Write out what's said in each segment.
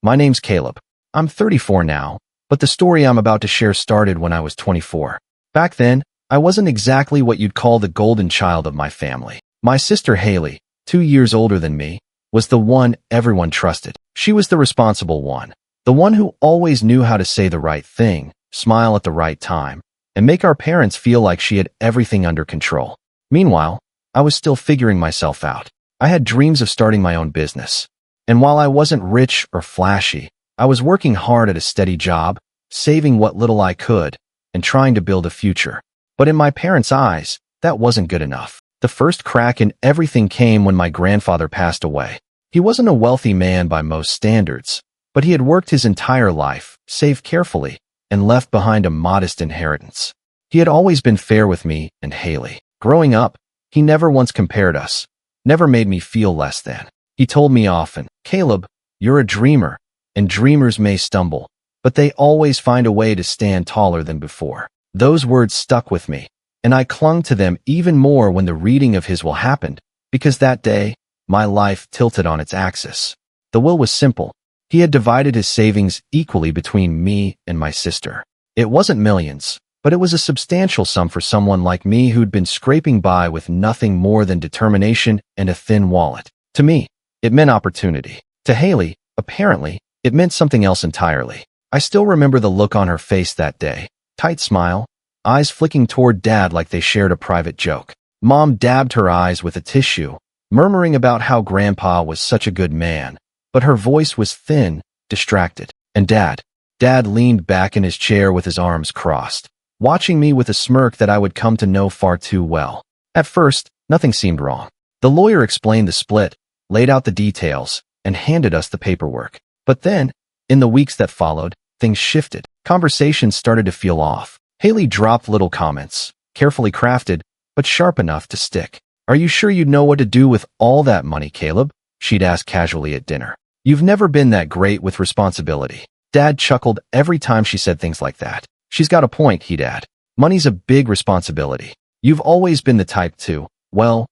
My name's Caleb. I'm 34 now, but the story I'm about to share started when I was 24. Back then, I wasn't exactly what you'd call the golden child of my family. My sister Haley, 2 years older than me, was the one everyone trusted. She was the responsible one, the one who always knew how to say the right thing, smile at the right time, and make our parents feel like she had everything under control. Meanwhile, I was still figuring myself out. I had dreams of starting my own business. And while I wasn't rich or flashy, I was working hard at a steady job, saving what little I could, and trying to build a future. But in my parents' eyes, that wasn't good enough. The first crack in everything came when my grandfather passed away. He wasn't a wealthy man by most standards, but he had worked his entire life, saved carefully, and left behind a modest inheritance. He had always been fair with me and Haley. Growing up, he never once compared us, never made me feel less than. He told me often, "Caleb, you're a dreamer, and dreamers may stumble, but they always find a way to stand taller than before." Those words stuck with me, and I clung to them even more when the reading of his will happened, because that day, my life tilted on its axis. The will was simple. He had divided his savings equally between me and my sister. It wasn't millions, but it was a substantial sum for someone like me who'd been scraping by with nothing more than determination and a thin wallet. To me, it meant opportunity. To Haley, apparently, it meant something else entirely. I still remember the look on her face that day. Tight smile, eyes flicking toward Dad like they shared a private joke. Mom dabbed her eyes with a tissue, murmuring about how Grandpa was such a good man, but her voice was thin, distracted. And Dad leaned back in his chair with his arms crossed, watching me with a smirk that I would come to know far too well. At first, nothing seemed wrong. The lawyer explained the split, laid out the details, and handed us the paperwork. But then, in the weeks that followed, things shifted. Conversations started to feel off. Haley dropped little comments, carefully crafted, but sharp enough to stick. "Are you sure you'd know what to do with all that money, Caleb?" she'd ask casually at dinner. "You've never been that great with responsibility." Dad chuckled every time she said things like that. "She's got a point," he'd add. "Money's a big responsibility. You've always been the type to, well,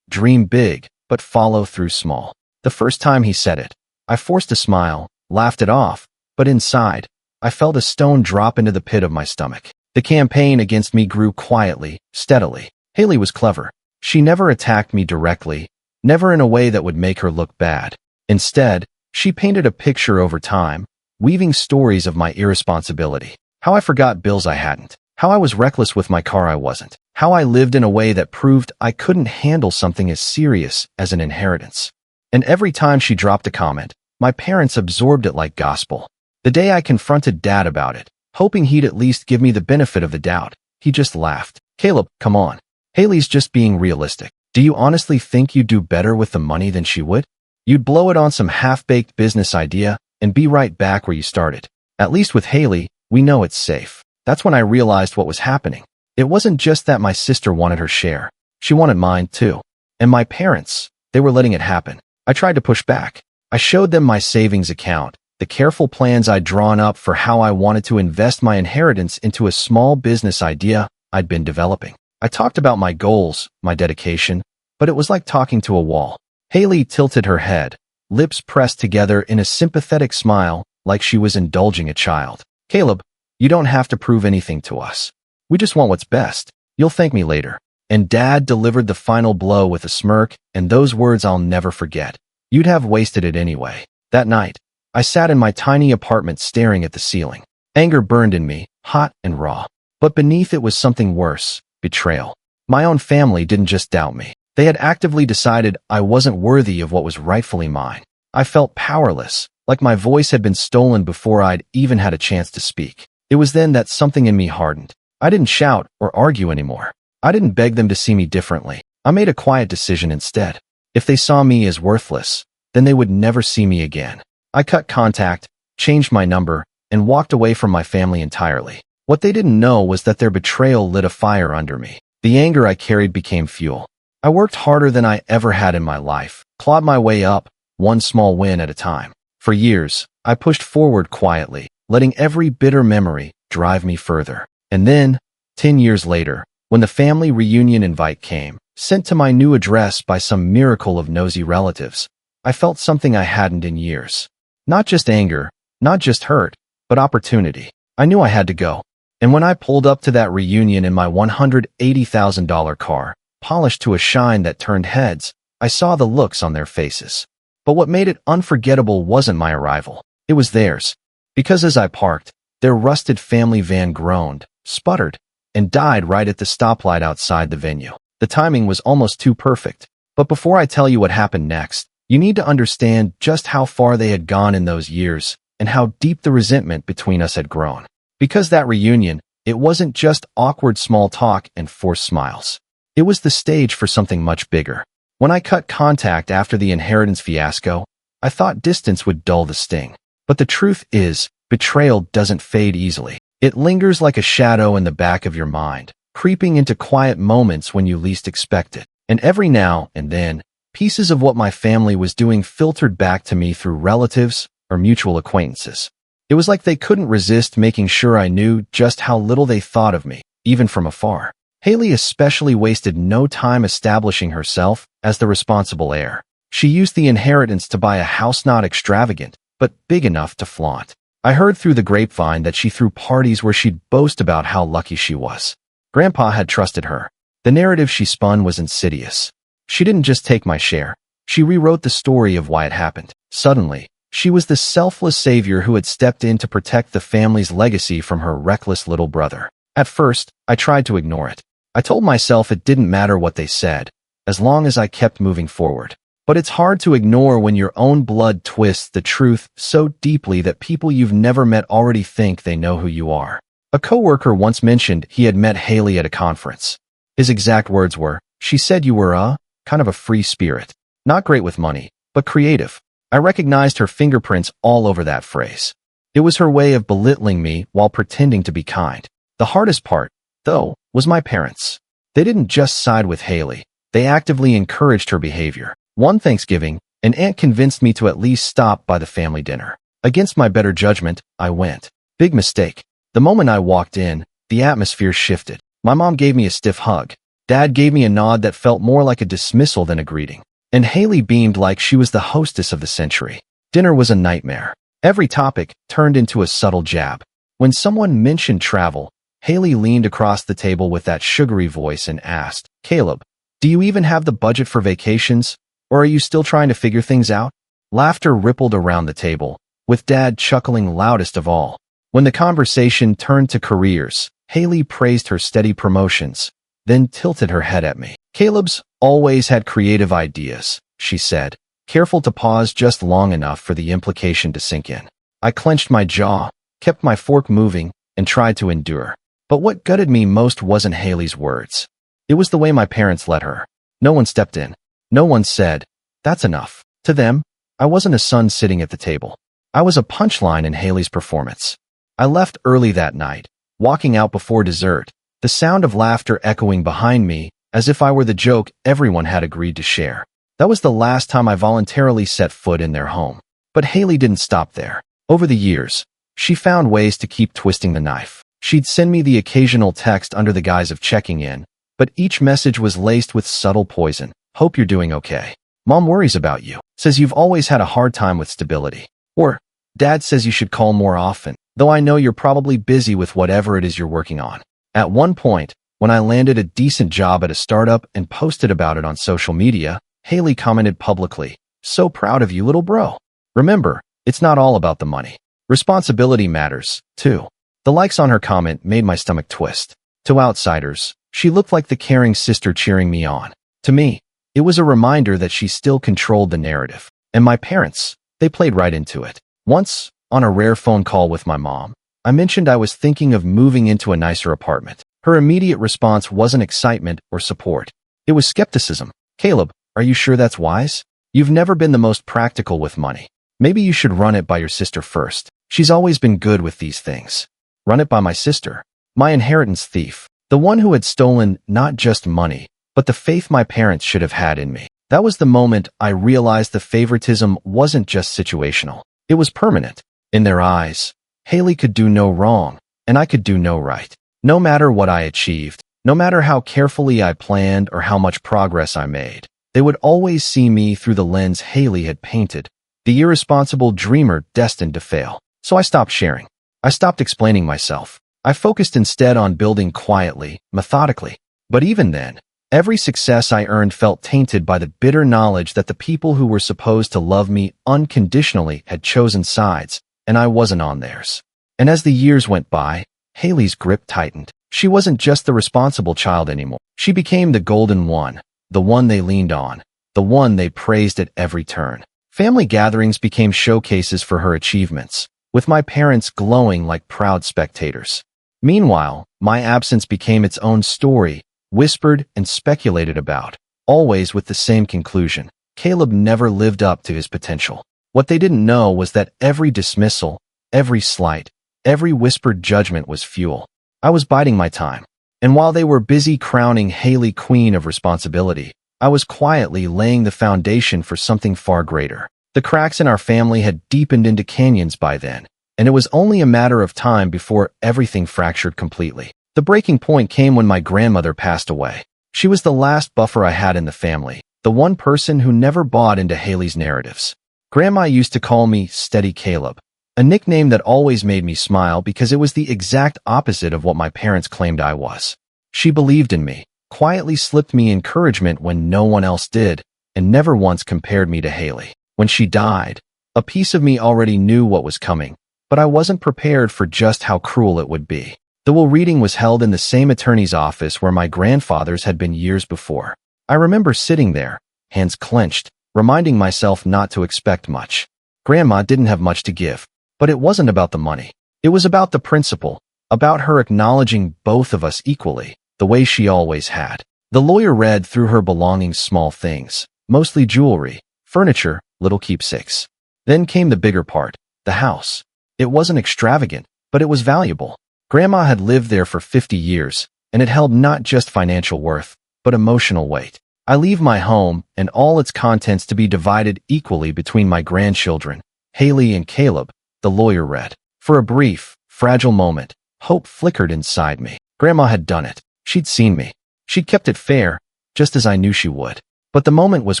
dream big, but follow through small." The first time he said it, I forced a smile, laughed it off, but inside, I felt a stone drop into the pit of my stomach. The campaign against me grew quietly, steadily. Haley was clever. She never attacked me directly, never in a way that would make her look bad. Instead, she painted a picture over time, weaving stories of my irresponsibility. How I forgot bills I hadn't. How I was reckless with my car I wasn't. How I lived in a way that proved I couldn't handle something as serious as an inheritance. And every time she dropped a comment, my parents absorbed it like gospel. The day I confronted Dad about it, hoping he'd at least give me the benefit of the doubt, he just laughed. "Caleb, come on. Haley's just being realistic. Do you honestly think you'd do better with the money than she would? You'd blow it on some half-baked business idea and be right back where you started. At least with Haley, we know it's safe." That's when I realized what was happening. It wasn't just that my sister wanted her share. She wanted mine too. And my parents, they were letting it happen. I tried to push back. I showed them my savings account, the careful plans I'd drawn up for how I wanted to invest my inheritance into a small business idea I'd been developing. I talked about my goals, my dedication, but it was like talking to a wall. Haley tilted her head, lips pressed together in a sympathetic smile, like she was indulging a child. "Caleb, you don't have to prove anything to us. We just want what's best. You'll thank me later." And Dad delivered the final blow with a smirk, and those words I'll never forget. "You'd have wasted it anyway." That night, I sat in my tiny apartment staring at the ceiling. Anger burned in me, hot and raw. But beneath it was something worse, betrayal. My own family didn't just doubt me. They had actively decided I wasn't worthy of what was rightfully mine. I felt powerless, like my voice had been stolen before I'd even had a chance to speak. It was then that something in me hardened. I didn't shout or argue anymore. I didn't beg them to see me differently. I made a quiet decision instead. If they saw me as worthless, then they would never see me again. I cut contact, changed my number, and walked away from my family entirely. What they didn't know was that their betrayal lit a fire under me. The anger I carried became fuel. I worked harder than I ever had in my life, clawed my way up, one small win at a time. For years, I pushed forward quietly, letting every bitter memory drive me further. And then, 10 years later, when the family reunion invite came, sent to my new address by some miracle of nosy relatives, I felt something I hadn't in years. Not just anger, not just hurt, but opportunity. I knew I had to go. And when I pulled up to that reunion in my $180,000 car, polished to a shine that turned heads, I saw the looks on their faces. But what made it unforgettable wasn't my arrival. It was theirs. Because as I parked, their rusted family van groaned, sputtered, and died right at the stoplight outside the venue. The timing was almost too perfect. But before I tell you what happened next, you need to understand just how far they had gone in those years and how deep the resentment between us had grown. Because that reunion, it wasn't just awkward small talk and forced smiles. It was the stage for something much bigger. When I cut contact after the inheritance fiasco, I thought distance would dull the sting. But the truth is, betrayal doesn't fade easily. It lingers like a shadow in the back of your mind, creeping into quiet moments when you least expect it. And every now and then, pieces of what my family was doing filtered back to me through relatives or mutual acquaintances. It was like they couldn't resist making sure I knew just how little they thought of me, even from afar. Haley especially wasted no time establishing herself as the responsible heir. She used the inheritance to buy a house not extravagant, but big enough to flaunt. I heard through the grapevine that she threw parties where she'd boast about how lucky she was. Grandpa had trusted her. The narrative she spun was insidious. She didn't just take my share. She rewrote the story of why it happened. Suddenly, she was the selfless savior who had stepped in to protect the family's legacy from her reckless little brother. At first, I tried to ignore it. I told myself it didn't matter what they said, as long as I kept moving forward. But it's hard to ignore when your own blood twists the truth so deeply that people you've never met already think they know who you are. A coworker once mentioned he had met Haley at a conference. His exact words were, "She said you were kind of a free spirit. Not great with money, but creative." I recognized her fingerprints all over that phrase. It was her way of belittling me while pretending to be kind. The hardest part, though, was my parents. They didn't just side with Haley. They actively encouraged her behavior. One Thanksgiving, an aunt convinced me to at least stop by the family dinner. Against my better judgment, I went. Big mistake. The moment I walked in, the atmosphere shifted. My mom gave me a stiff hug. Dad gave me a nod that felt more like a dismissal than a greeting. And Haley beamed like she was the hostess of the century. Dinner was a nightmare. Every topic turned into a subtle jab. When someone mentioned travel, Haley leaned across the table with that sugary voice and asked, "Caleb, do you even have the budget for vacations? Or are you still trying to figure things out?" Laughter rippled around the table, with Dad chuckling loudest of all. When the conversation turned to careers, Haley praised her steady promotions, then tilted her head at me. "Caleb's always had creative ideas," she said, careful to pause just long enough for the implication to sink in. I clenched my jaw, kept my fork moving, and tried to endure. But what gutted me most wasn't Haley's words. It was the way my parents let her. No one stepped in. No one said, "That's enough." To them, I wasn't a son sitting at the table. I was a punchline in Haley's performance. I left early that night, walking out before dessert, the sound of laughter echoing behind me as if I were the joke everyone had agreed to share. That was the last time I voluntarily set foot in their home. But Haley didn't stop there. Over the years, she found ways to keep twisting the knife. She'd send me the occasional text under the guise of checking in, but each message was laced with subtle poison. "Hope you're doing okay. Mom worries about you. Says you've always had a hard time with stability." Or, "Dad says you should call more often, though I know you're probably busy with whatever it is you're working on." At one point, when I landed a decent job at a startup and posted about it on social media, Haley commented publicly, "So proud of you, little bro. Remember, it's not all about the money. Responsibility matters, too." The likes on her comment made my stomach twist. To outsiders, she looked like the caring sister cheering me on. To me, it was a reminder that she still controlled the narrative. And my parents, they played right into it. Once, on a rare phone call with my mom, I mentioned I was thinking of moving into a nicer apartment. Her immediate response wasn't excitement or support. It was skepticism. "Caleb, are you sure that's wise? You've never been the most practical with money. Maybe you should run it by your sister first. She's always been good with these things." Run it by my sister, my inheritance thief, the one who had stolen not just money, but the faith my parents should have had in me. That was the moment I realized the favoritism wasn't just situational. It was permanent. In their eyes, Haley could do no wrong, and I could do no right. No matter what I achieved, no matter how carefully I planned or how much progress I made, they would always see me through the lens Haley had painted, the irresponsible dreamer destined to fail. So I stopped sharing. I stopped explaining myself. I focused instead on building quietly, methodically. But even then, every success I earned felt tainted by the bitter knowledge that the people who were supposed to love me unconditionally had chosen sides, and I wasn't on theirs. And as the years went by, Haley's grip tightened. She wasn't just the responsible child anymore. She became the golden one, the one they leaned on, the one they praised at every turn. Family gatherings became showcases for her achievements, with my parents glowing like proud spectators. Meanwhile, my absence became its own story, whispered and speculated about, always with the same conclusion. Caleb never lived up to his potential. What they didn't know was that every dismissal, every slight, every whispered judgment was fuel. I was biding my time. And while they were busy crowning Haley queen of responsibility, I was quietly laying the foundation for something far greater. The cracks in our family had deepened into canyons by then, and it was only a matter of time before everything fractured completely. The breaking point came when my grandmother passed away. She was the last buffer I had in the family, the one person who never bought into Haley's narratives. Grandma used to call me Steady Caleb, a nickname that always made me smile because it was the exact opposite of what my parents claimed I was. She believed in me, quietly slipped me encouragement when no one else did, and never once compared me to Haley. When she died, a piece of me already knew what was coming, but I wasn't prepared for just how cruel it would be. The will reading was held in the same attorney's office where my grandfather's had been years before. I remember sitting there, hands clenched, reminding myself not to expect much. Grandma didn't have much to give, but it wasn't about the money. It was about the principle, about her acknowledging both of us equally, the way she always had. The lawyer read through her belongings, small things, mostly jewelry, furniture, little keepsakes. Then came the bigger part, the house. It wasn't extravagant, but it was valuable. Grandma had lived there for 50 years, and it held not just financial worth, but emotional weight. I leave my home and all its contents to be divided equally between my grandchildren, Haley and Caleb, the lawyer read. For a brief, fragile moment, hope flickered inside me. Grandma had done it. She'd seen me. She'd kept it fair, just as I knew she would. But the moment was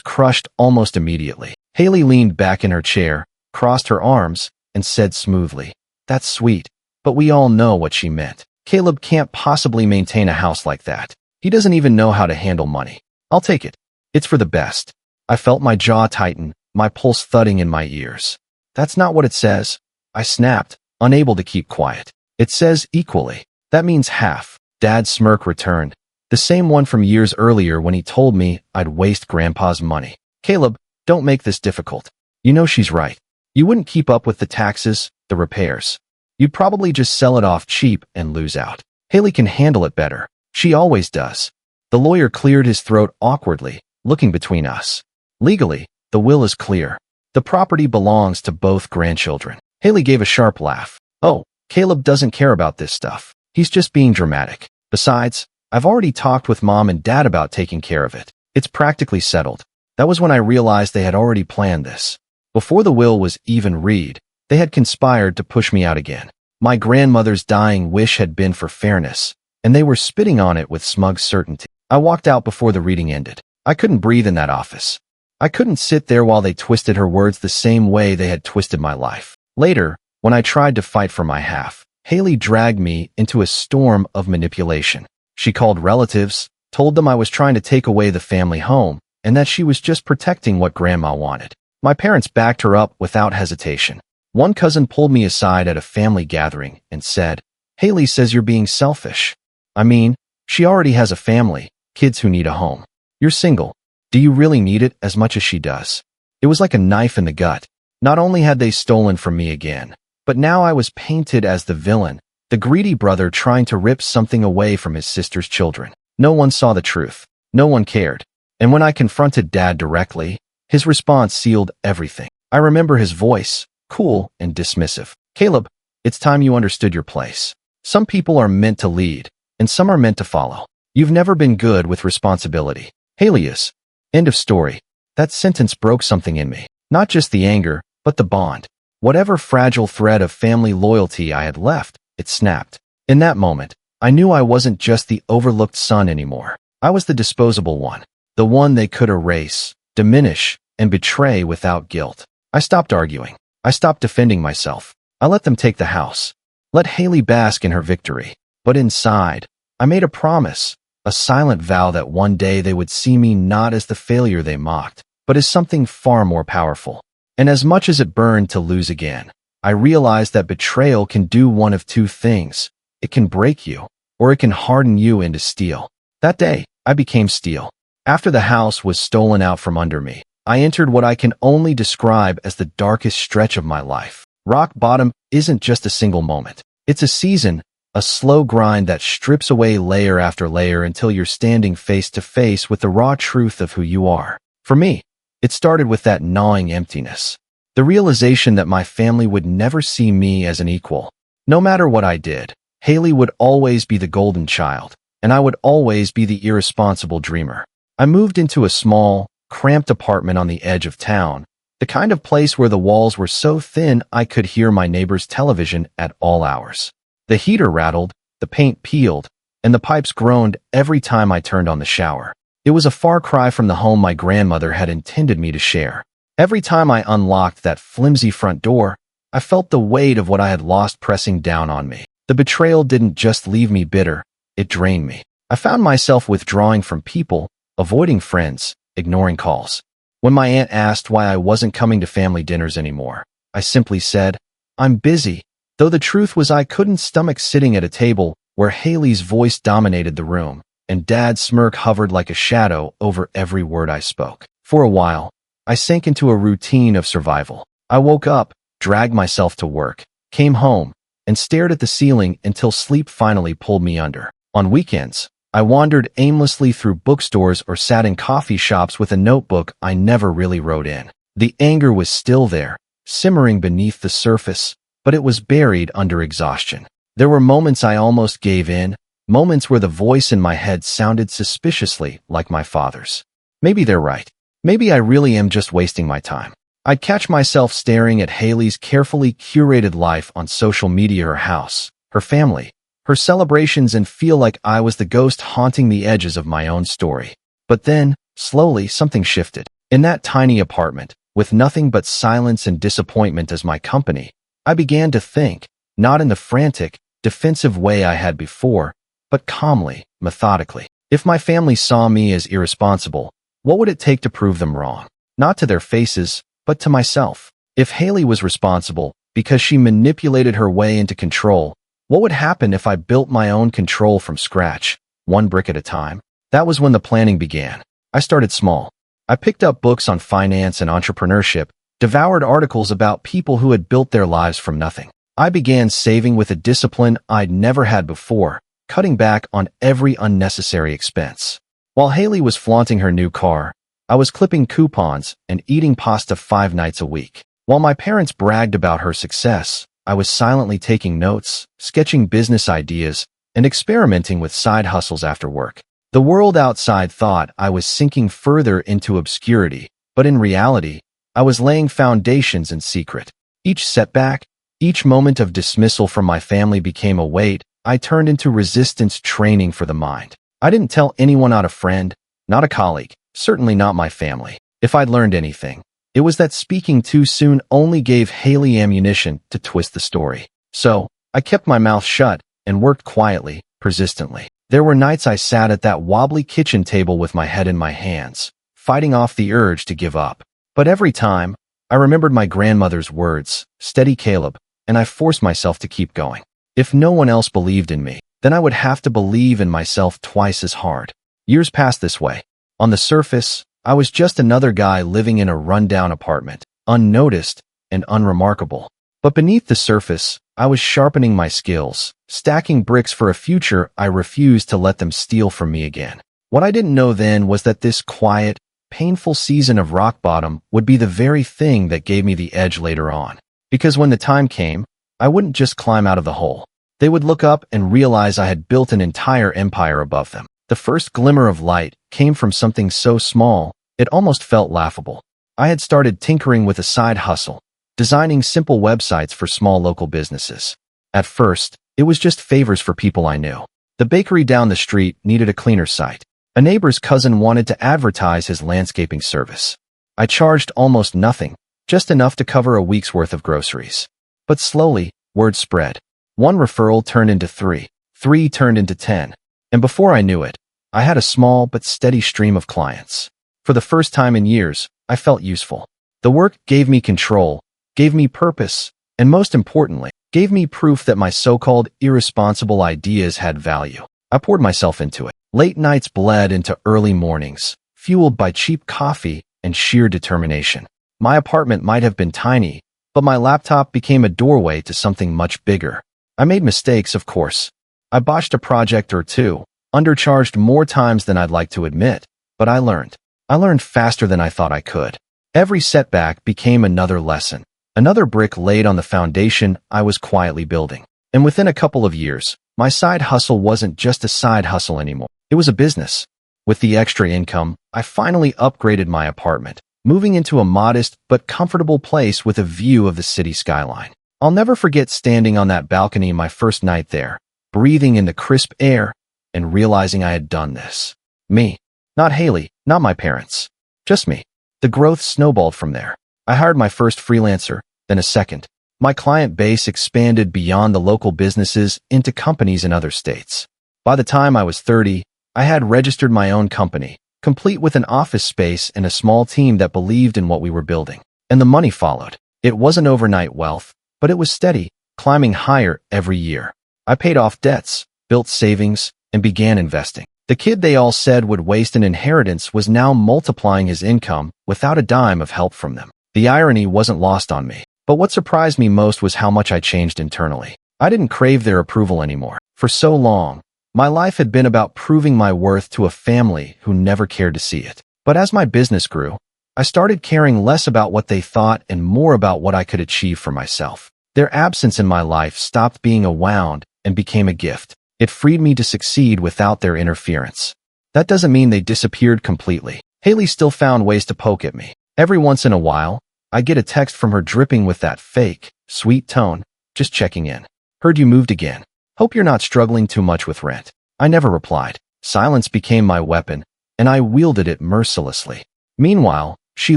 crushed almost immediately. Haley leaned back in her chair, crossed her arms, and said smoothly, "That's sweet, but we all know what she meant. Caleb can't possibly maintain a house like that. He doesn't even know how to handle money. I'll take it. It's for the best." I felt my jaw tighten, my pulse thudding in my ears. "That's not what it says," I snapped, unable to keep quiet. "It says equally. That means half." Dad's smirk returned, the same one from years earlier when he told me I'd waste Grandpa's money. "Caleb, don't make this difficult. You know she's right. You wouldn't keep up with the taxes, the repairs. You'd probably just sell it off cheap and lose out. Haley can handle it better. She always does." The lawyer cleared his throat awkwardly, looking between us. "Legally, the will is clear. The property belongs to both grandchildren." Haley gave a sharp laugh. "Oh, Caleb doesn't care about this stuff. He's just being dramatic. Besides, I've already talked with Mom and Dad about taking care of it. It's practically settled." That was when I realized they had already planned this. Before the will was even read, they had conspired to push me out again. My grandmother's dying wish had been for fairness, and they were spitting on it with smug certainty. I walked out before the reading ended. I couldn't breathe in that office. I couldn't sit there while they twisted her words the same way they had twisted my life. Later, when I tried to fight for my half, Haley dragged me into a storm of manipulation. She called relatives, told them I was trying to take away the family home, and that she was just protecting what Grandma wanted. My parents backed her up without hesitation. One cousin pulled me aside at a family gathering and said, "Haley says you're being selfish. I mean, she already has a family, kids who need a home. You're single. Do you really need it as much as she does?" It was like a knife in the gut. Not only had they stolen from me again, but now I was painted as the villain, the greedy brother trying to rip something away from his sister's children. No one saw the truth. No one cared. And when I confronted Dad directly, his response sealed everything. I remember his voice, cool and dismissive. "Caleb, it's time you understood your place. Some people are meant to lead, and some are meant to follow. You've never been good with responsibility. Haley is." End of story. That sentence broke something in me. Not just the anger, but the bond. Whatever fragile thread of family loyalty I had left, it snapped. In that moment, I knew I wasn't just the overlooked son anymore. I was the disposable one. The one they could erase, diminish, and betray without guilt. I stopped arguing. I stopped defending myself. I let them take the house. Let Haley bask in her victory. But inside, I made a promise, a silent vow that one day they would see me not as the failure they mocked, but as something far more powerful. And as much as it burned to lose again, I realized that betrayal can do one of two things. It can break you, or it can harden you into steel. That day, I became steel. After the house was stolen out from under me, I entered what I can only describe as the darkest stretch of my life. Rock bottom isn't just a single moment. It's a season, a slow grind that strips away layer after layer until you're standing face to face with the raw truth of who you are. For me, it started with that gnawing emptiness. The realization that my family would never see me as an equal. No matter what I did, Haley would always be the golden child, and I would always be the irresponsible dreamer. I moved into a small, cramped apartment on the edge of town, the kind of place where the walls were so thin I could hear my neighbor's television at all hours. The heater rattled, the paint peeled, and the pipes groaned every time I turned on the shower. It was a far cry from the home my grandmother had intended me to share. Every time I unlocked that flimsy front door, I felt the weight of what I had lost pressing down on me. The betrayal didn't just leave me bitter, it drained me. I found myself withdrawing from people, avoiding friends, ignoring calls. When my aunt asked why I wasn't coming to family dinners anymore, I simply said, "I'm busy," though the truth was I couldn't stomach sitting at a table where Haley's voice dominated the room, and Dad's smirk hovered like a shadow over every word I spoke. For a while, I sank into a routine of survival. I woke up, dragged myself to work, came home, and stared at the ceiling until sleep finally pulled me under. On weekends, I wandered aimlessly through bookstores or sat in coffee shops with a notebook I never really wrote in. The anger was still there, simmering beneath the surface, but it was buried under exhaustion. There were moments I almost gave in, moments where the voice in my head sounded suspiciously like my father's. Maybe they're right. Maybe I really am just wasting my time. I'd catch myself staring at Haley's carefully curated life on social media, her house, her family, her celebrations, and feel like I was the ghost haunting the edges of my own story. But then, slowly, something shifted. In that tiny apartment, with nothing but silence and disappointment as my company, I began to think, not in the frantic, defensive way I had before, but calmly, methodically. If my family saw me as irresponsible, what would it take to prove them wrong? Not to their faces, but to myself. If Haley was responsible because she manipulated her way into control, what would happen if I built my own control from scratch, one brick at a time? That was when the planning began. I started small. I picked up books on finance and entrepreneurship, devoured articles about people who had built their lives from nothing. I began saving with a discipline I'd never had before, cutting back on every unnecessary expense. While Haley was flaunting her new car, I was clipping coupons and eating pasta 5 nights a week. While my parents bragged about her success, I was silently taking notes, sketching business ideas, and experimenting with side hustles after work. The world outside thought I was sinking further into obscurity, but in reality, I was laying foundations in secret. Each setback, each moment of dismissal from my family became a weight I turned into resistance training for the mind. I didn't tell anyone, not a friend, not a colleague, certainly not my family. If I'd learned anything, it was that speaking too soon only gave Haley ammunition to twist the story. So, I kept my mouth shut and worked quietly, persistently. There were nights I sat at that wobbly kitchen table with my head in my hands, fighting off the urge to give up. But every time, I remembered my grandmother's words, "Steady, Caleb," and I forced myself to keep going. If no one else believed in me, then I would have to believe in myself twice as hard. Years passed this way. On the surface, I was just another guy living in a rundown apartment, unnoticed and unremarkable. But beneath the surface, I was sharpening my skills, stacking bricks for a future I refused to let them steal from me again. What I didn't know then was that this quiet, painful season of rock bottom would be the very thing that gave me the edge later on. Because when the time came, I wouldn't just climb out of the hole. They would look up and realize I had built an entire empire above them. The first glimmer of light came from something so small, it almost felt laughable. I had started tinkering with a side hustle, designing simple websites for small local businesses. At first, it was just favors for people I knew. The bakery down the street needed a cleaner site. A neighbor's cousin wanted to advertise his landscaping service. I charged almost nothing, just enough to cover a week's worth of groceries. But slowly, word spread. One referral turned into three. Three turned into 10. And before I knew it, I had a small but steady stream of clients. For the first time in years, I felt useful. The work gave me control, gave me purpose, and most importantly, gave me proof that my so-called irresponsible ideas had value. I poured myself into it. Late nights bled into early mornings, fueled by cheap coffee and sheer determination. My apartment might have been tiny, but my laptop became a doorway to something much bigger. I made mistakes, of course. I botched a project or two, undercharged more times than I'd like to admit, but I learned. I learned faster than I thought I could. Every setback became another lesson, another brick laid on the foundation I was quietly building. And within a couple of years, my side hustle wasn't just a side hustle anymore. It was a business. With the extra income, I finally upgraded my apartment, moving into a modest but comfortable place with a view of the city skyline. I'll never forget standing on that balcony my first night there, breathing in the crisp air, and realizing I had done this. Me. Not Haley, not my parents. Just me. The growth snowballed from there. I hired my first freelancer, then a second. My client base expanded beyond the local businesses into companies in other states. By the time I was 30, I had registered my own company, complete with an office space and a small team that believed in what we were building. And the money followed. It wasn't overnight wealth, but it was steady, climbing higher every year. I paid off debts, built savings, and began investing. The kid they all said would waste an inheritance was now multiplying his income without a dime of help from them. The irony wasn't lost on me. But what surprised me most was how much I changed internally. I didn't crave their approval anymore. For so long, my life had been about proving my worth to a family who never cared to see it. But as my business grew, I started caring less about what they thought and more about what I could achieve for myself. Their absence in my life stopped being a wound and became a gift. It freed me to succeed without their interference. That doesn't mean they disappeared completely. Haley still found ways to poke at me. Every once in a while, I get a text from her dripping with that fake, sweet tone, just checking in. Heard you moved again. Hope you're not struggling too much with rent. I never replied. Silence became my weapon, and I wielded it mercilessly. Meanwhile, she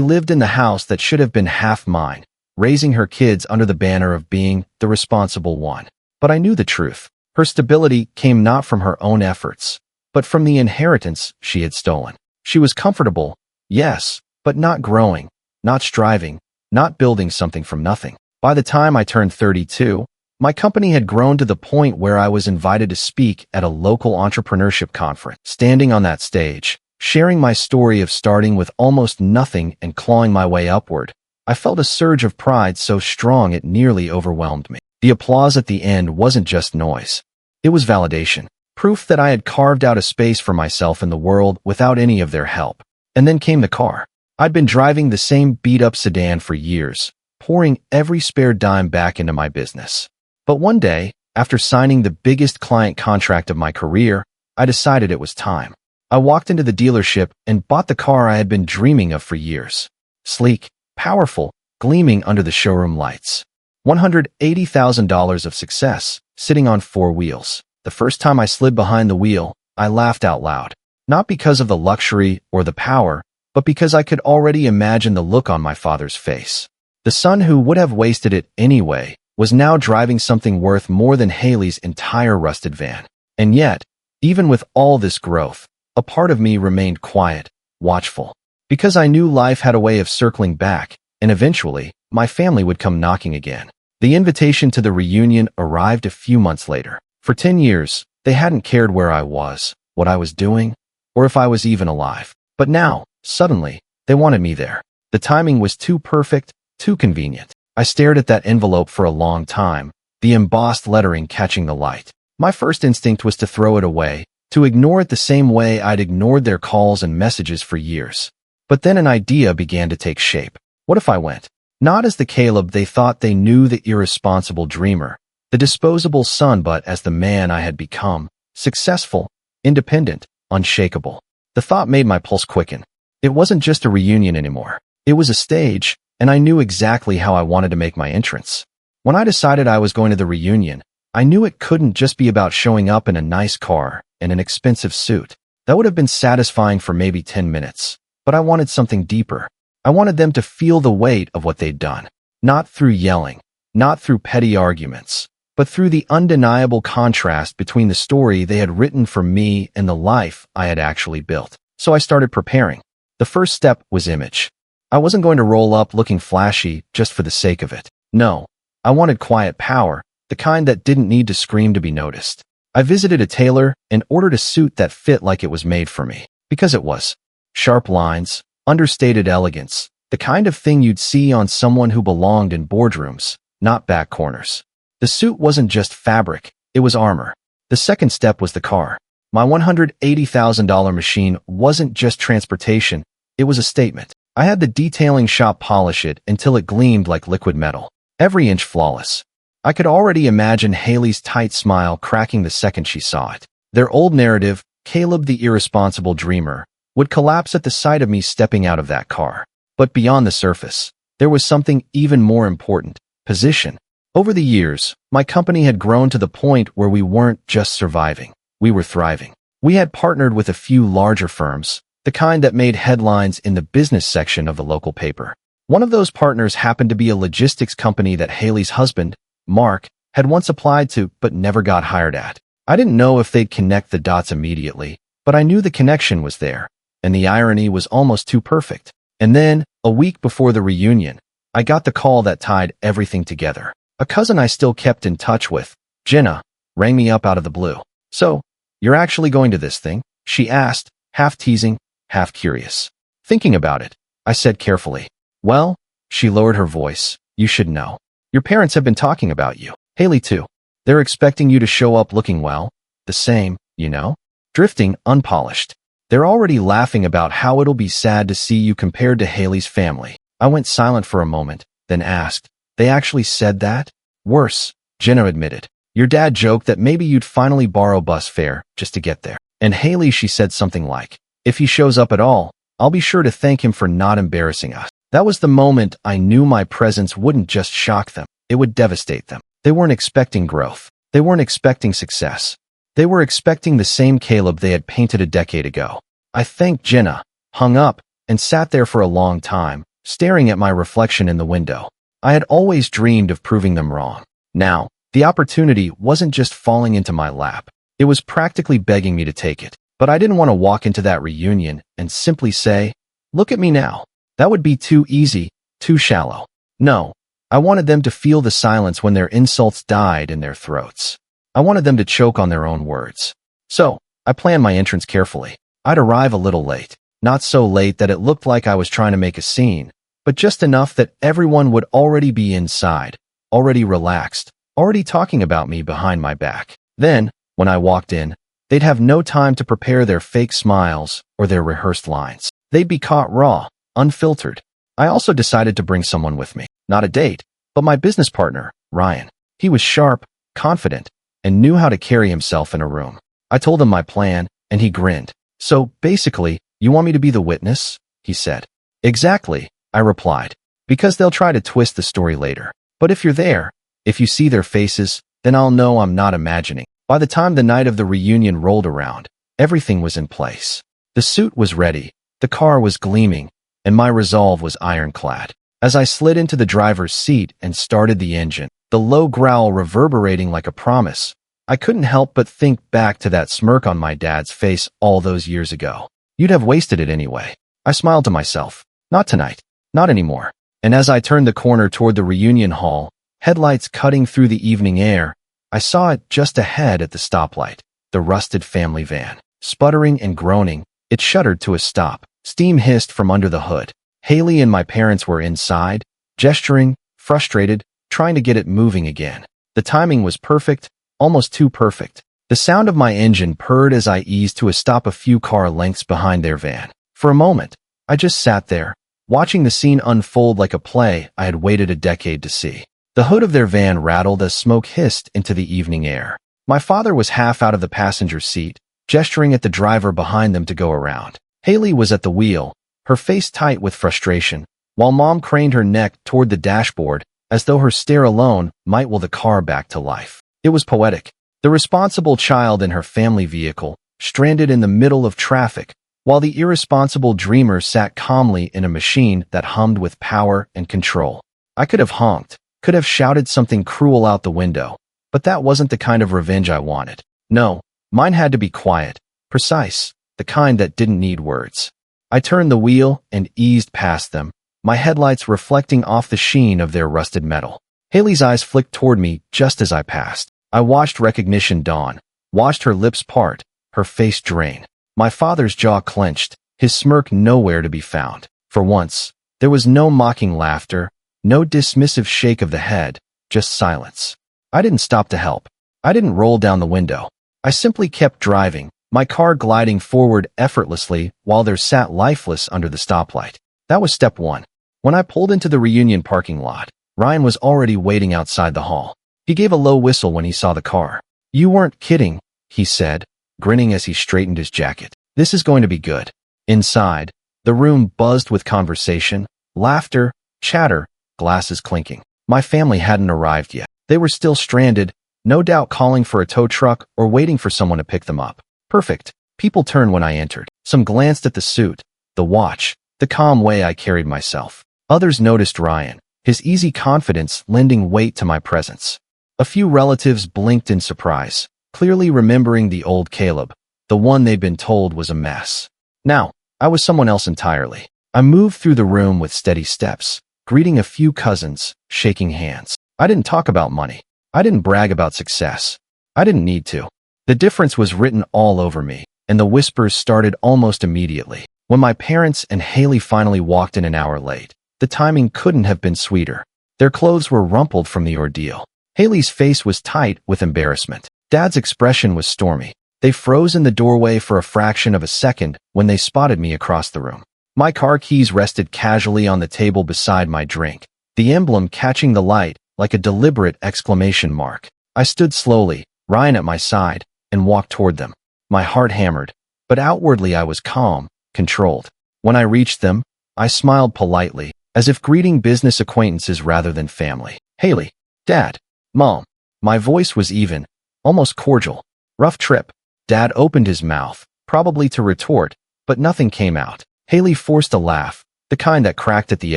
lived in the house that should have been half mine, raising her kids under the banner of being the responsible one. But I knew the truth. Her stability came not from her own efforts, but from the inheritance she had stolen. She was comfortable, yes, but not growing, not striving, not building something from nothing. By the time I turned 32, my company had grown to the point where I was invited to speak at a local entrepreneurship conference. Standing on that stage, sharing my story of starting with almost nothing and clawing my way upward, I felt a surge of pride so strong it nearly overwhelmed me. The applause at the end wasn't just noise. It was validation, proof that I had carved out a space for myself in the world without any of their help. And then came the car. I'd been driving the same beat-up sedan for years, pouring every spare dime back into my business. But one day, after signing the biggest client contract of my career, I decided it was time. I walked into the dealership and bought the car I had been dreaming of for years. Sleek, powerful, gleaming under the showroom lights. $180,000 of success, sitting on 4 wheels. The first time I slid behind the wheel, I laughed out loud. Not because of the luxury or the power, but because I could already imagine the look on my father's face. The son who would have wasted it anyway was now driving something worth more than Haley's entire rusted van. And yet, even with all this growth, a part of me remained quiet, watchful. Because I knew life had a way of circling back, and eventually, my family would come knocking again. The invitation to the reunion arrived a few months later. For 10 years, they hadn't cared where I was, what I was doing, or if I was even alive. But now, suddenly, they wanted me there. The timing was too perfect, too convenient. I stared at that envelope for a long time, the embossed lettering catching the light. My first instinct was to throw it away, to ignore it the same way I'd ignored their calls and messages for years. But then an idea began to take shape. What if I went? Not as the Caleb they thought they knew, the irresponsible dreamer, the disposable son, but as the man I had become, successful, independent, unshakable. The thought made my pulse quicken. It wasn't just a reunion anymore. It was a stage, and I knew exactly how I wanted to make my entrance. When I decided I was going to the reunion, I knew it couldn't just be about showing up in a nice car and an expensive suit. That would have been satisfying for maybe 10 minutes. But I wanted something deeper. I wanted them to feel the weight of what they'd done. Not through yelling, not through petty arguments, but through the undeniable contrast between the story they had written for me and the life I had actually built. So I started preparing. The first step was image. I wasn't going to roll up looking flashy just for the sake of it. No, I wanted quiet power, the kind that didn't need to scream to be noticed. I visited a tailor and ordered a suit that fit like it was made for me. Because it was. Sharp lines, understated elegance, the kind of thing you'd see on someone who belonged in boardrooms, not back corners. The suit wasn't just fabric, it was armor. The second step was the car. My $180,000 machine wasn't just transportation, it was a statement. I had the detailing shop polish it until it gleamed like liquid metal. Every inch flawless. I could already imagine Haley's tight smile cracking the second she saw it. Their old narrative, Caleb the irresponsible dreamer, would collapse at the sight of me stepping out of that car. But beyond the surface, there was something even more important: position. Over the years, my company had grown to the point where we weren't just surviving, we were thriving. We had partnered with a few larger firms, the kind that made headlines in the business section of the local paper. One of those partners happened to be a logistics company that Haley's husband, Mark, had once applied to but never got hired at. I didn't know if they'd connect the dots immediately, but I knew the connection was there, and the irony was almost too perfect. And then, a week before the reunion, I got the call that tied everything together. A cousin I still kept in touch with, Jenna, rang me up out of the blue. "So, you're actually going to this thing?" she asked, half teasing, half curious. "Thinking about it," I said carefully. "Well," she lowered her voice, "you should know. Your parents have been talking about you. Haley too. They're expecting you to show up looking well. The same, you know? Drifting, unpolished. They're already laughing about how it'll be sad to see you compared to Haley's family." I went silent for a moment, then asked, "They actually said that?" "Worse," Jenna admitted. "Your dad joked that maybe you'd finally borrow bus fare just to get there. And Haley, she said something like, 'If he shows up at all, I'll be sure to thank him for not embarrassing us.'" That was the moment I knew my presence wouldn't just shock them, it would devastate them. They weren't expecting growth. They weren't expecting success. They were expecting the same Caleb they had painted a decade ago. I thanked Jenna, hung up, and sat there for a long time, staring at my reflection in the window. I had always dreamed of proving them wrong. Now, the opportunity wasn't just falling into my lap. It was practically begging me to take it. But I didn't want to walk into that reunion and simply say, "Look at me now." That would be too easy, too shallow. No, I wanted them to feel the silence when their insults died in their throats. I wanted them to choke on their own words. So, I planned my entrance carefully. I'd arrive a little late. Not so late that it looked like I was trying to make a scene, but just enough that everyone would already be inside, already relaxed, already talking about me behind my back. Then, when I walked in, they'd have no time to prepare their fake smiles or their rehearsed lines. They'd be caught raw, unfiltered. I also decided to bring someone with me. Not a date, but my business partner, Ryan. He was sharp, confident, and knew how to carry himself in a room. I told him my plan, and he grinned. "So, basically, you want me to be the witness?" he said. "Exactly," I replied. "Because they'll try to twist the story later. But if you're there, if you see their faces, then I'll know I'm not imagining." By the time the night of the reunion rolled around, everything was in place. The suit was ready, the car was gleaming, and my resolve was ironclad. As I slid into the driver's seat and started the engine, the low growl reverberating like a promise, I couldn't help but think back to that smirk on my dad's face all those years ago. "You'd have wasted it anyway." I smiled to myself. Not tonight. Not anymore. And as I turned the corner toward the reunion hall, headlights cutting through the evening air, I saw it just ahead at the stoplight, the rusted family van. Sputtering and groaning, it shuddered to a stop. Steam hissed from under the hood. Haley and my parents were inside, gesturing, frustrated, trying to get it moving again. The timing was perfect, almost too perfect. The sound of my engine purred as I eased to a stop a few car lengths behind their van. For a moment, I just sat there, watching the scene unfold like a play I had waited a decade to see. The hood of their van rattled as smoke hissed into the evening air. My father was half out of the passenger seat, gesturing at the driver behind them to go around. Haley was at the wheel, her face tight with frustration, while Mom craned her neck toward the dashboard as though her stare alone might will the car back to life. It was poetic. The responsible child in her family vehicle, stranded in the middle of traffic, while the irresponsible dreamer sat calmly in a machine that hummed with power and control. I could have honked, could have shouted something cruel out the window, but that wasn't the kind of revenge I wanted. No, mine had to be quiet, precise, the kind that didn't need words. I turned the wheel and eased past them, my headlights reflecting off the sheen of their rusted metal. Haley's eyes flicked toward me just as I passed. I watched recognition dawn, watched her lips part, her face drain. My father's jaw clenched, his smirk nowhere to be found. For once, there was no mocking laughter, no dismissive shake of the head, just silence. I didn't stop to help. I didn't roll down the window. I simply kept driving, my car gliding forward effortlessly while there sat lifeless under the stoplight. That was step one. When I pulled into the reunion parking lot, Ryan was already waiting outside the hall. He gave a low whistle when he saw the car. "You weren't kidding," he said, grinning as he straightened his jacket. "This is going to be good." Inside, the room buzzed with conversation, laughter, chatter, glasses clinking. My family hadn't arrived yet. They were still stranded, no doubt calling for a tow truck or waiting for someone to pick them up. Perfect. People turned when I entered. Some glanced at the suit, the watch, the calm way I carried myself. Others noticed Ryan, his easy confidence lending weight to my presence. A few relatives blinked in surprise, clearly remembering the old Caleb, the one they'd been told was a mess. Now, I was someone else entirely. I moved through the room with steady steps, greeting a few cousins, shaking hands. I didn't talk about money. I didn't brag about success. I didn't need to. The difference was written all over me, and the whispers started almost immediately. When my parents and Haley finally walked in an hour late, the timing couldn't have been sweeter. Their clothes were rumpled from the ordeal. Haley's face was tight with embarrassment. Dad's expression was stormy. They froze in the doorway for a fraction of a second when they spotted me across the room. My car keys rested casually on the table beside my drink, the emblem catching the light like a deliberate exclamation mark. I stood slowly, Ryan at my side, and walked toward them. My heart hammered, but outwardly I was calm, controlled. When I reached them, I smiled politely, as if greeting business acquaintances rather than family. "Haley, Dad, Mom." My voice was even, almost cordial. "Rough trip." Dad opened his mouth, probably to retort, but nothing came out. Haley forced a laugh, the kind that cracked at the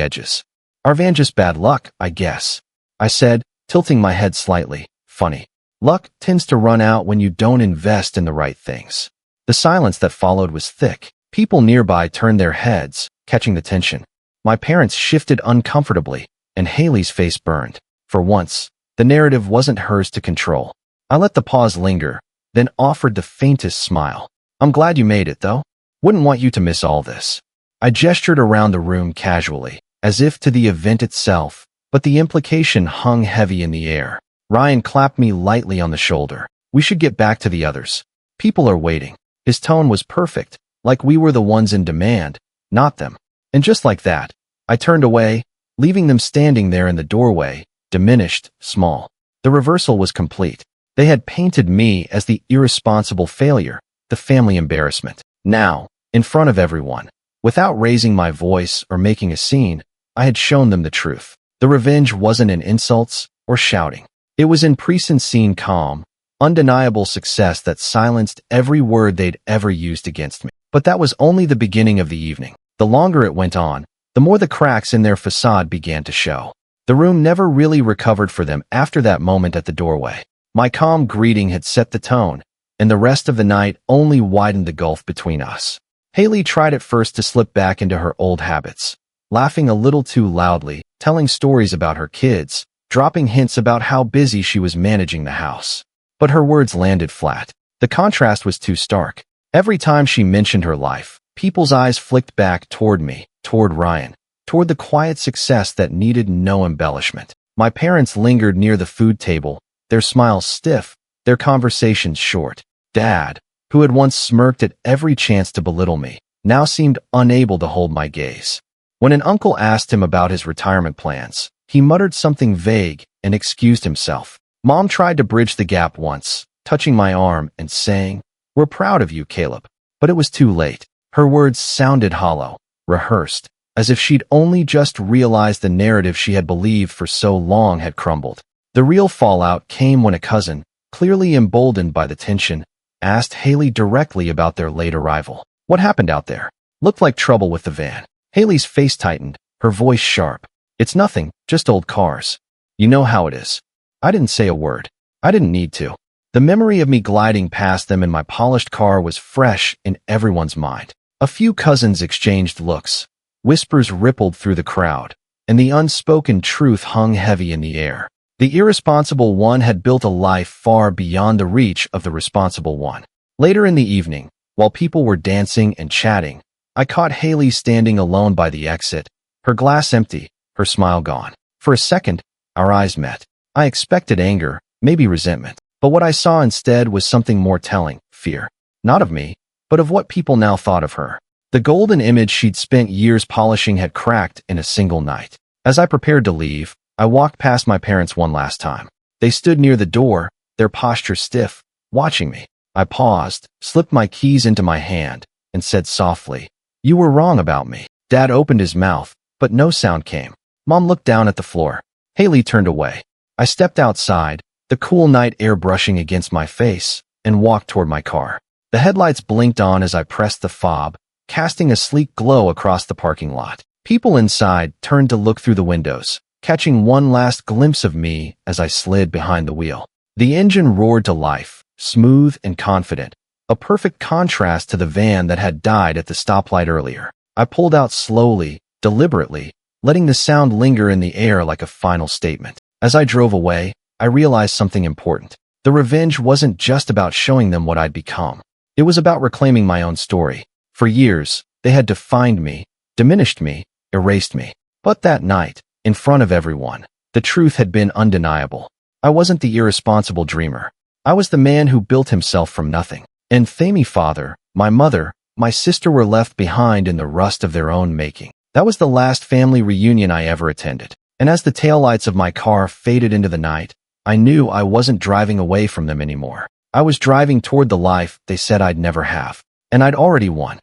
edges. "Our van just bad luck, I guess," I said, tilting my head slightly. "Funny. Luck tends to run out when you don't invest in the right things." The silence that followed was thick. People nearby turned their heads, catching the tension. My parents shifted uncomfortably, and Haley's face burned. For once, the narrative wasn't hers to control. I let the pause linger, then offered the faintest smile. "I'm glad you made it, though. Wouldn't want you to miss all this." I gestured around the room casually, as if to the event itself, but the implication hung heavy in the air. Ryan clapped me lightly on the shoulder. "We should get back to the others. People are waiting." His tone was perfect, like we were the ones in demand, not them. And just like that, I turned away, leaving them standing there in the doorway, diminished, small. The reversal was complete. They had painted me as the irresponsible failure, the family embarrassment. Now, in front of everyone, without raising my voice or making a scene, I had shown them the truth. The revenge wasn't in insults or shouting. It was in pre-seen calm, undeniable success that silenced every word they'd ever used against me. But that was only the beginning of the evening. The longer it went on, the more the cracks in their facade began to show. The room never really recovered for them after that moment at the doorway. My calm greeting had set the tone, and the rest of the night only widened the gulf between us. Haley tried at first to slip back into her old habits, laughing a little too loudly, telling stories about her kids, dropping hints about how busy she was managing the house. But her words landed flat. The contrast was too stark. Every time she mentioned her life, people's eyes flicked back toward me, toward Ryan, toward the quiet success that needed no embellishment. My parents lingered near the food table, their smiles stiff, their conversations short. Dad, who had once smirked at every chance to belittle me, now seemed unable to hold my gaze. When an uncle asked him about his retirement plans, he muttered something vague and excused himself. Mom tried to bridge the gap once, touching my arm and saying, "We're proud of you, Caleb." But it was too late. Her words sounded hollow, rehearsed, as if she'd only just realized the narrative she had believed for so long had crumbled. The real fallout came when a cousin, clearly emboldened by the tension, asked Haley directly about their late arrival. What happened out there? Looked like trouble with the van. Haley's face tightened, her voice sharp. It's nothing, just old cars. You know how it is. I didn't say a word. I didn't need to. The memory of me gliding past them in my polished car was fresh in everyone's mind. A few cousins exchanged looks. Whispers rippled through the crowd, and the unspoken truth hung heavy in the air. The irresponsible one had built a life far beyond the reach of the responsible one. Later in the evening, while people were dancing and chatting, I caught Haley standing alone by the exit, her glass empty, her smile gone. For a second, our eyes met. I expected anger, maybe resentment, but what I saw instead was something more telling, fear. Not of me, but of what people now thought of her. The golden image she'd spent years polishing had cracked in a single night. As I prepared to leave, I walked past my parents one last time. They stood near the door, their posture stiff, watching me. I paused, slipped my keys into my hand, and said softly, "You were wrong about me." Dad opened his mouth, but no sound came. Mom looked down at the floor. Haley turned away. I stepped outside, the cool night air brushing against my face, and walked toward my car. The headlights blinked on as I pressed the fob, casting a sleek glow across the parking lot. People inside turned to look through the windows, catching one last glimpse of me as I slid behind the wheel. The engine roared to life, smooth and confident, a perfect contrast to the van that had died at the stoplight earlier. I pulled out slowly, deliberately, letting the sound linger in the air like a final statement. As I drove away, I realized something important. The revenge wasn't just about showing them what I'd become. It was about reclaiming my own story. For years, they had defined me, diminished me, erased me. But that night, in front of everyone, the truth had been undeniable. I wasn't the irresponsible dreamer. I was the man who built himself from nothing. And my father, my mother, my sister were left behind in the rust of their own making. That was the last family reunion I ever attended. And as the taillights of my car faded into the night, I knew I wasn't driving away from them anymore. I was driving toward the life they said I'd never have. And I'd already won.